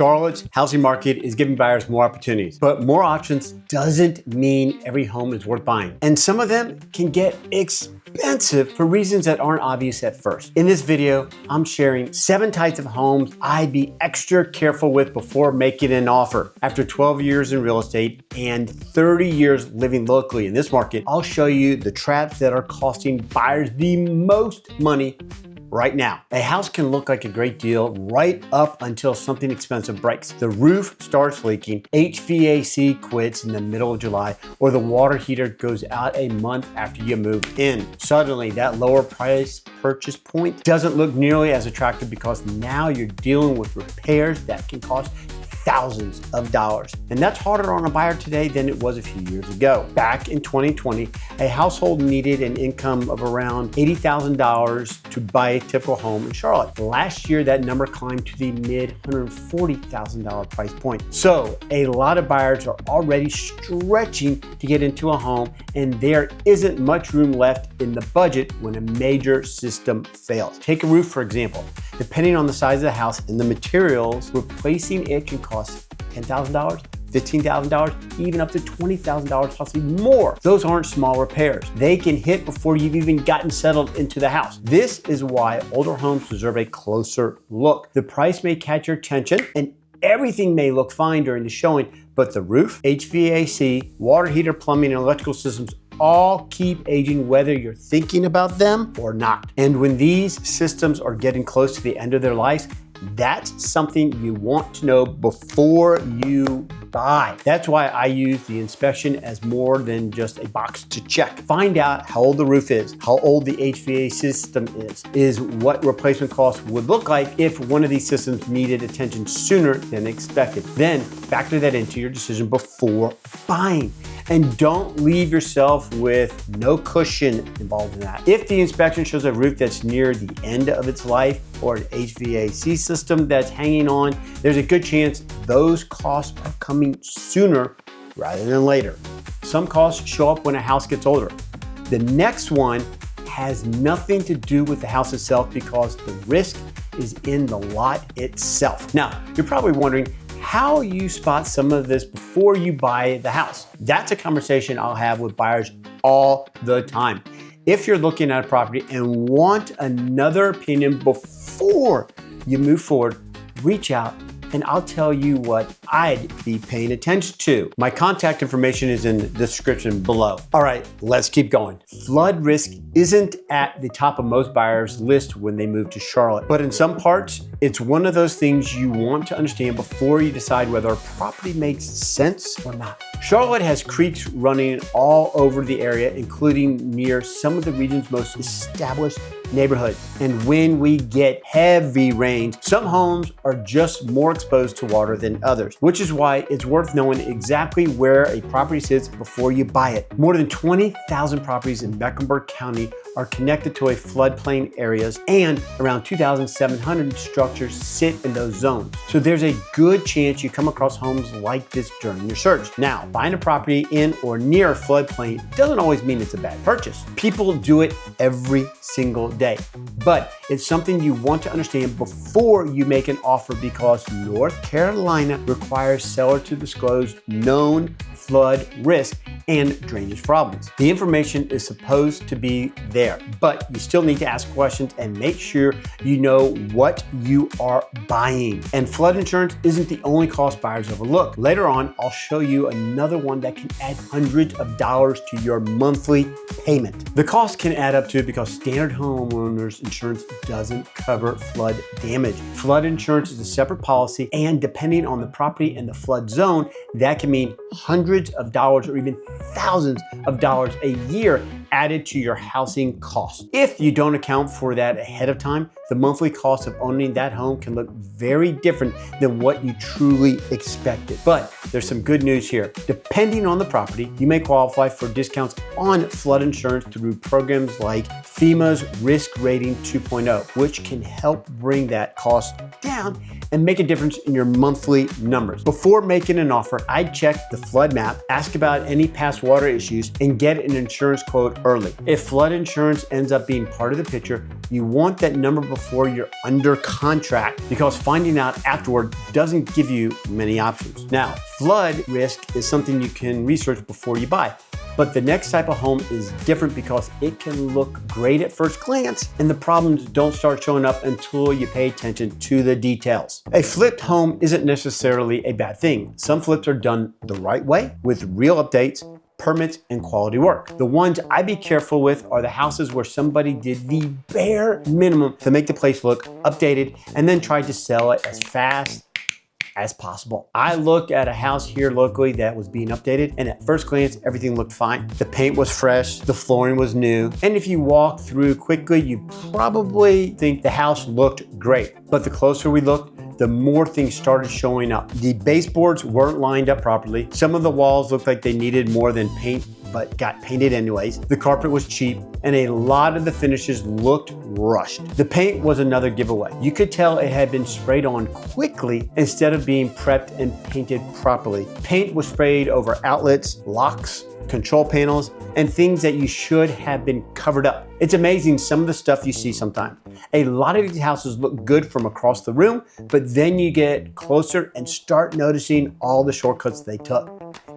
Charlotte's housing market is giving buyers more opportunities, but more options doesn't mean every home is worth buying. And some of them can get expensive for reasons that aren't obvious at first. In this video, I'm sharing 7 types of homes I'd be extra careful with before making an offer. After 12 years in real estate and 30 years living locally in this market, I'll show you the traps that are costing buyers the most money right now. A house can look like a great deal right up until something expensive breaks. The roof starts leaking, HVAC quits in the middle of July, or the water heater goes out a month after you move in. Suddenly, that lower price purchase point doesn't look nearly as attractive because now you're dealing with repairs that can cost thousands of dollars. And that's harder on a buyer today than it was a few years ago. Back in 2020, a household needed an income of around $80,000 to buy a typical home in Charlotte. Last year, that number climbed to the mid $140,000 price point. So a lot of buyers are already stretching to get into a home, and there isn't much room left in the budget when a major system fails. Take a roof, for example. Depending on the size of the house and the materials, replacing it can cost $10,000, $15,000, even up to $20,000, possibly more. Those aren't small repairs. They can hit before you've even gotten settled into the house. This is why older homes deserve a closer look. The price may catch your attention and everything may look fine during the showing, but the roof, HVAC, water heater, plumbing, and electrical systems all keep aging whether you're thinking about them or not. And when these systems are getting close to the end of their life, that's something you want to know before you buy. That's why I use the inspection as more than just a box to check. Find out how old the roof is, how old the HVAC system is what replacement costs would look like if one of these systems needed attention sooner than expected. Then factor that into your decision before buying. And don't leave yourself with no cushion involved in that. If the inspection shows a roof that's near the end of its life or an HVAC system that's hanging on, there's a good chance those costs are coming sooner rather than later. Some costs show up when a house gets older. The next one has nothing to do with the house itself because the risk is in the lot itself. Now, you're probably wondering how you spot some of this before you buy the house. That's a conversation I'll have with buyers all the time. If you're looking at a property and want another opinion before you move forward, reach out and I'll tell you what I'd be paying attention to. My contact information is in the description below. All right, let's keep going. Flood risk isn't at the top of most buyers' list when they move to Charlotte, but in some parts, it's one of those things you want to understand before you decide whether a property makes sense or not. Charlotte has creeks running all over the area, including near some of the region's most established neighborhoods. And when we get heavy rains, some homes are just more exposed to water than others, which is why it's worth knowing exactly where a property sits before you buy it. More than 20,000 properties in Mecklenburg County are connected to a floodplain areas, and around 2,700 structures sit in those zones. So there's a good chance you come across homes like this during your search. Now, buying a property in or near a floodplain doesn't always mean it's a bad purchase. People do it every single day, but it's something you want to understand before you make an offer because North Carolina requires seller to disclose known flood risk and drainage problems. The information is supposed to be there, but you still need to ask questions and make sure you know what you are buying. And flood insurance isn't the only cost buyers overlook. Later on, I'll show you another one that can add hundreds of dollars to your monthly payment. The cost can add up to because standard homeowners insurance doesn't cover flood damage. Flood insurance is a separate policy, and depending on the property and the flood zone, that can mean hundreds of dollars or even thousands of dollars a year added to your housing cost. If you don't account for that ahead of time, the monthly cost of owning that home can look very different than what you truly expected. But there's some good news here. Depending on the property, you may qualify for discounts on flood insurance through programs like FEMA's Risk Rating 2.0, which can help bring that cost down and make a difference in your monthly numbers. Before making an offer, I'd check the flood map, ask about any past water issues, and get an insurance quote early. If flood insurance ends up being part of the picture, you want that number before you're under contract, because finding out afterward doesn't give you many options. Now, flood risk is something you can research before you buy. But the next type of home is different because it can look great at first glance, and the problems don't start showing up until you pay attention to the details. A flipped home isn't necessarily a bad thing. Some flips are done the right way with real updates, permits, and quality work. The ones I'd be careful with are the houses where somebody did the bare minimum to make the place look updated and then tried to sell it as fast as possible. I looked at a house here locally that was being updated, and at first glance, everything looked fine. The paint was fresh, the flooring was new, and if you walk through quickly, you probably think the house looked great. But the closer we looked, the more things started showing up. The baseboards weren't lined up properly. Some of the walls looked like they needed more than paint, but got painted anyways. The carpet was cheap, and a lot of the finishes looked rushed. The paint was another giveaway. You could tell it had been sprayed on quickly instead of being prepped and painted properly. Paint was sprayed over outlets, locks, control panels, and things that you should have been covered up. It's amazing some of the stuff you see sometimes. A lot of these houses look good from across the room, but then you get closer and start noticing all the shortcuts they took.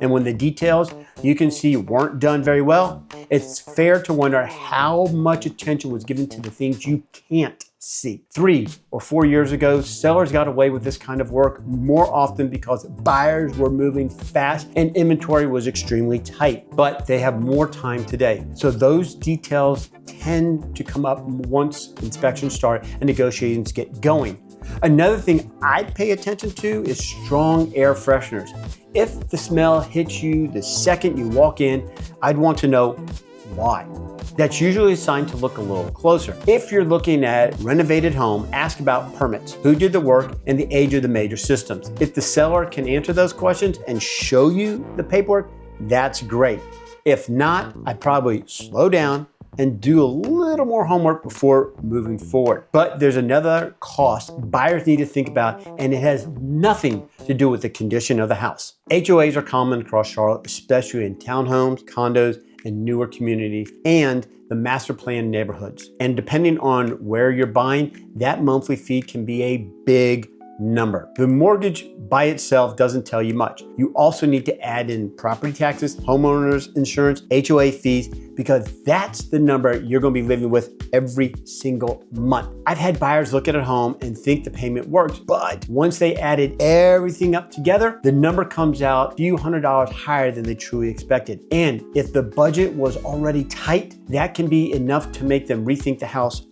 And when the details you can see weren't done very well, it's fair to wonder how much attention was given to the things you can't see. 3 or 4 years ago, sellers got away with this kind of work more often because buyers were moving fast and inventory was extremely tight, but they have more time today. So those details tend to come up once inspections start and negotiations get going. Another thing I'd pay attention to is strong air fresheners. If the smell hits you the second you walk in, I'd want to know why. That's usually a sign to look a little closer. If you're looking at renovated home, ask about permits, who did the work, and the age of the major systems. If the seller can answer those questions and show you the paperwork, that's great. If not, I'd probably slow down and do a little more homework before moving forward. But there's another cost buyers need to think about, and it has nothing to do with the condition of the house. HOAs are common across Charlotte, especially in townhomes, condos, and newer communities, and the master plan neighborhoods. And depending on where you're buying, that monthly fee can be a big number. The mortgage by itself doesn't tell you much. You also need to add in property taxes, homeowners insurance, HOA fees, because that's the number you're going to be living with every single month. I've had buyers look at a home and think the payment works, but once they added everything up together, the number comes out a few $100s higher than they truly expected. And if the budget was already tight, that can be enough to make them rethink the house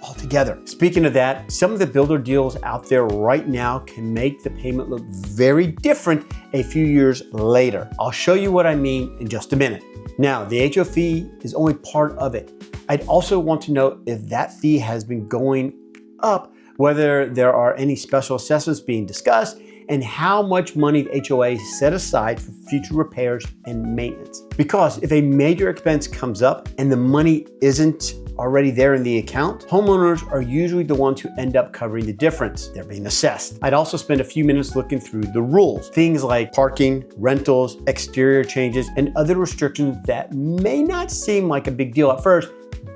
altogether. Speaking of that, some of the builder deals out there right now can make the payment look very different a few years later. I'll show you what I mean in just a minute. Now, the HO fee is only part of it. I'd also want to know if that fee has been going up, whether there are any special assessments being discussed, and how much money the HOA is set aside for future repairs and maintenance. Because if a major expense comes up and the money isn't already there in the account, homeowners are usually the ones who end up covering the difference. They're being assessed. I'd also spend a few minutes looking through the rules, things like parking, rentals, exterior changes, and other restrictions that may not seem like a big deal at first,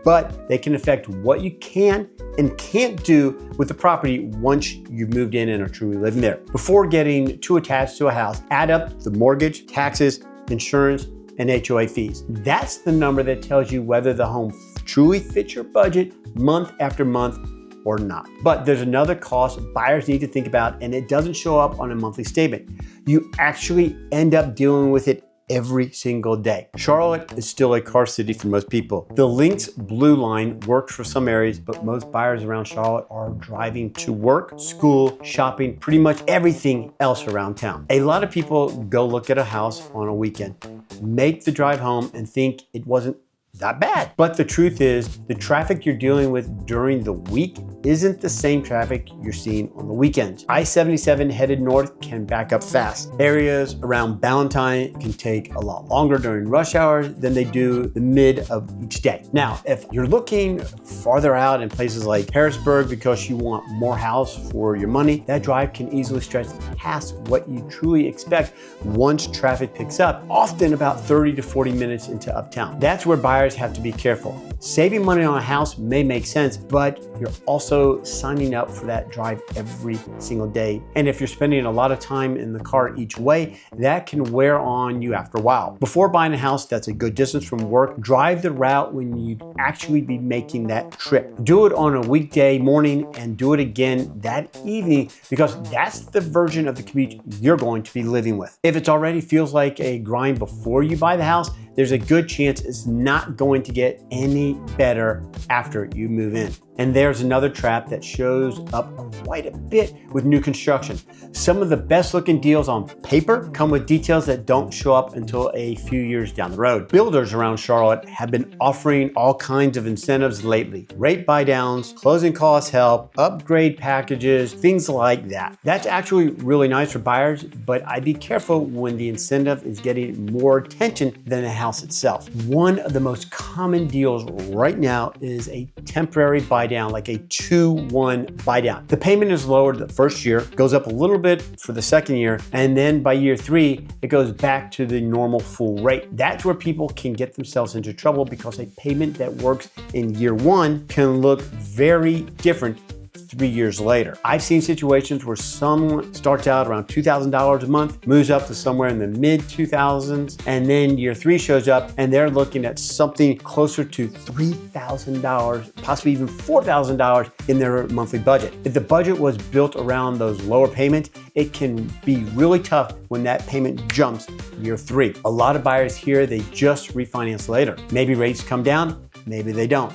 but they can affect what you can and can't do with the property once you've moved in and are truly living there. Before getting too attached to a house, add up the mortgage, taxes, insurance, and HOA fees. That's the number that tells you whether the home truly fits your budget month after month or not. But there's another cost buyers need to think about, and it doesn't show up on a monthly statement. You actually end up dealing with it every single day. Charlotte is still a car city for most people. The Lynx Blue Line works for some areas, but most buyers around Charlotte are driving to work, school, shopping, pretty much everything else around town. A lot of people go look at a house on a weekend, make the drive home and think it wasn't not bad. But the truth is, the traffic you're dealing with during the week isn't the same traffic you're seeing on the weekends. I-77 headed north can back up fast. Areas around Ballantyne can take a lot longer during rush hours than they do the mid of each day. Now, if you're looking farther out in places like Harrisburg because you want more house for your money, that drive can easily stretch past what you truly expect once traffic picks up, often about 30 to 40 minutes into uptown. That's where buyers have to be careful. Saving money on a house may make sense, but you're also signing up for that drive every single day. And if you're spending a lot of time in the car each way, that can wear on you after a while. Before buying a house that's a good distance from work, drive the route when you'd actually be making that trip. Do it on a weekday morning and do it again that evening, because that's the version of the commute you're going to be living with. If it already feels like a grind before you buy the house, there's a good chance it's not going to get any better after you move in. And there's another trap that shows up quite a bit with new construction. Some of the best looking deals on paper come with details that don't show up until a few years down the road. Builders around Charlotte have been offering all kinds of incentives lately. Rate buy downs, closing cost help, upgrade packages, things like that. That's actually really nice for buyers, but I'd be careful when the incentive is getting more attention than the house itself. One of the most common deals right now is a temporary buy down, like a 2-1 buy down. The payment is lower the first year, goes up a little bit for the second year, and then by year 3, it goes back to the normal full rate. That's where people can get themselves into trouble, because a payment that works in year 1 can look very different 3 years later. I've seen situations where someone starts out around $2,000 a month, moves up to somewhere in the mid 2000s, and then year 3 shows up and they're looking at something closer to $3,000, possibly even $4,000 in their monthly budget. If the budget was built around those lower payments, it can be really tough when that payment jumps year 3. A lot of buyers here, they just refinance later. Maybe rates come down, maybe they don't.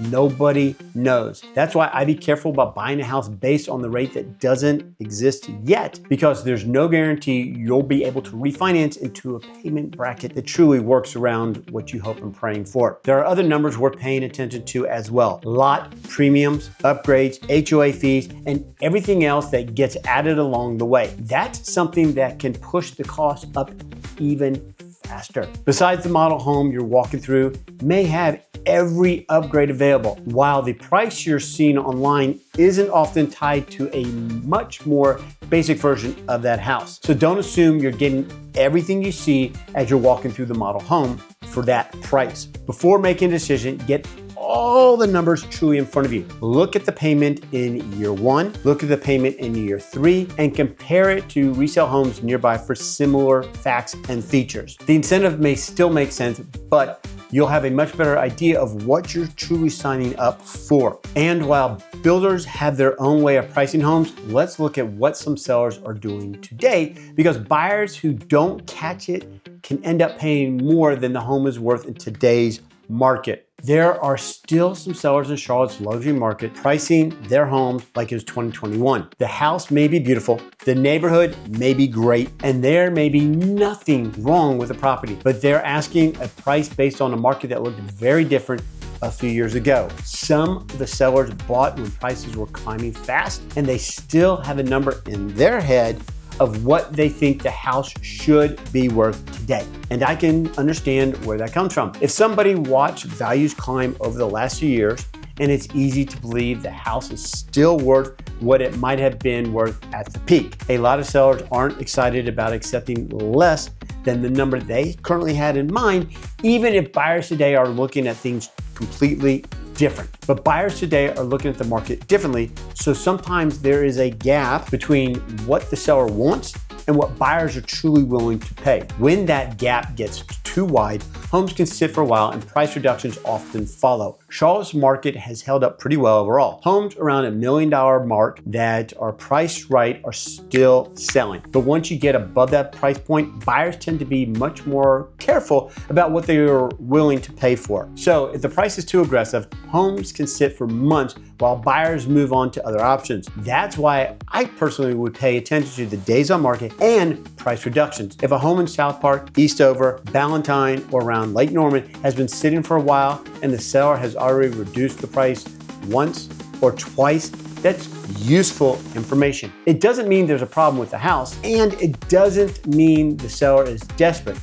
Nobody knows. That's why I'd be careful about buying a house based on the rate that doesn't exist yet, because there's no guarantee you'll be able to refinance into a payment bracket that truly works around what you hope and praying for. There are other numbers worth paying attention to as well. Lot premiums, upgrades, HOA fees, and everything else that gets added along the way. That's something that can push the cost up even faster. Besides, the model home you're walking through may have every upgrade available, while the price you're seeing online isn't often tied to a much more basic version of that house. So don't assume you're getting everything you see as you're walking through the model home for that price. Before making a decision, get all the numbers truly in front of you. Look at the payment in year 1, look at the payment in year 3, and compare it to resale homes nearby for similar facts and features. The incentive may still make sense, but you'll have a much better idea of what you're truly signing up for. And while builders have their own way of pricing homes, let's look at what some sellers are doing today, because buyers who don't catch it can end up paying more than the home is worth in today's market. There are still some sellers in Charlotte's luxury market pricing their homes like it was 2021. The house may be beautiful, the neighborhood may be great, and there may be nothing wrong with the property, but they're asking a price based on a market that looked very different a few years ago. Some of the sellers bought when prices were climbing fast, and they still have a number in their head of what they think the house should be worth today. And I can understand where that comes from. If somebody watched values climb over the last few years, and it's easy to believe the house is still worth what it might have been worth at the peak. A lot of sellers aren't excited about accepting less than the number they currently had in mind, even if buyers today are looking at things completely different. But buyers today are looking at the market differently, so sometimes there is a gap between what the seller wants and what buyers are truly willing to pay. When that gap gets too wide, homes can sit for a while and price reductions often follow. Charlotte's market has held up pretty well overall. Homes around $1 million mark that are priced right are still selling. But once you get above that price point, buyers tend to be much more careful about what they are willing to pay for. So if the price is too aggressive, homes can sit for months while buyers move on to other options. That's why I personally would pay attention to the days on market and price reductions. If a home in South Park, Eastover, Ballantyne, or around Lake Norman has been sitting for a while and the seller has already reduced the price once or twice, that's useful information. It doesn't mean there's a problem with the house, and it doesn't mean the seller is desperate.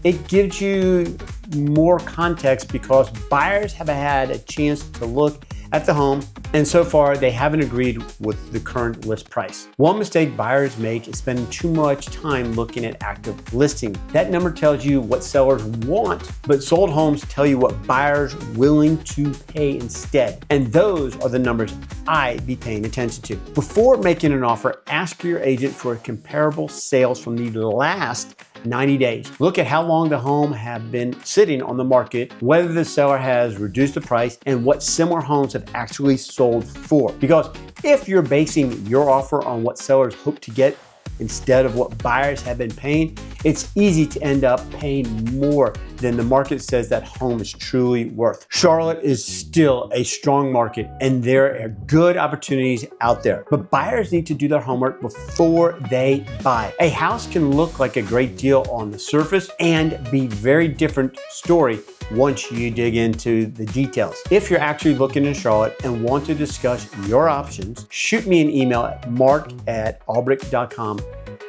It gives you more context because buyers have had a chance to look at the home, and so far they haven't agreed with the current list price. One mistake buyers make is spending too much time looking at active listings. That number tells you what sellers want, but sold homes tell you what buyers are willing to pay instead. And those are the numbers I'd be paying attention to. Before making an offer, ask your agent for comparable sales from the last 90 days. Look at how long the home have been sitting on the market, whether the seller has reduced the price, and what similar homes have actually sold for. Because if you're basing your offer on what sellers hope to get instead of what buyers have been paying, it's easy to end up paying more than the market says that home is truly worth. Charlotte is still a strong market and there are good opportunities out there, but buyers need to do their homework before they buy. A house can look like a great deal on the surface and be very different story once you dig into the details. If you're actually looking in Charlotte and want to discuss your options, shoot me an email at mark@albrecht.com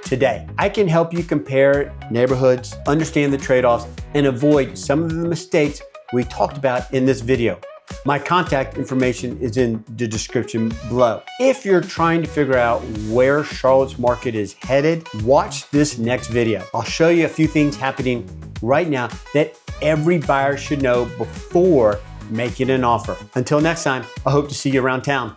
today. I can help you compare neighborhoods, understand the trade-offs, and avoid some of the mistakes we talked about in this video. My contact information is in the description below. If you're trying to figure out where Charlotte's market is headed, watch this next video. I'll show you a few things happening right now that every buyer should know before making an offer. Until next time, I hope to see you around town.